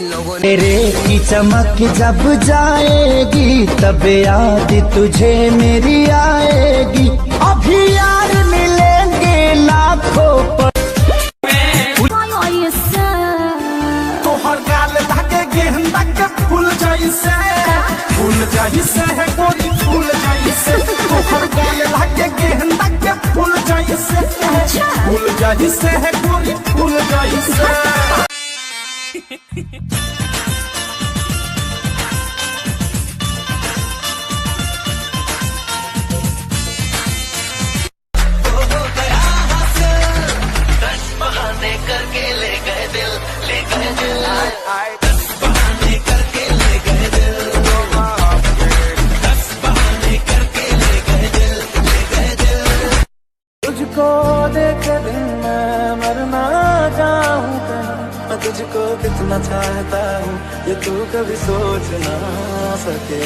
तेरे की चमक जब जाएगी तब याद तुझे मेरी आएगी। अभी यार मिलेंगे लाखों पर। तो हर गाल धागे गेंदा के फूल जैसे, फूल जैसे है कोई फूल जैसे। तो हर गाल धागे गेंदा के फूल जैसे, फूल जैसे है कोई फूल जैसे। करके ले गए दिल, ले गए दिल, दस बहाने करके ले गए दिल, दस बहाने करके ले गए दिल, ले गए दिल। तुझको देख दिन मैं मरना चाहूँ कहीं, मैं तुझको कितना चाहता हूँ ये तू कभी सोच ना सके।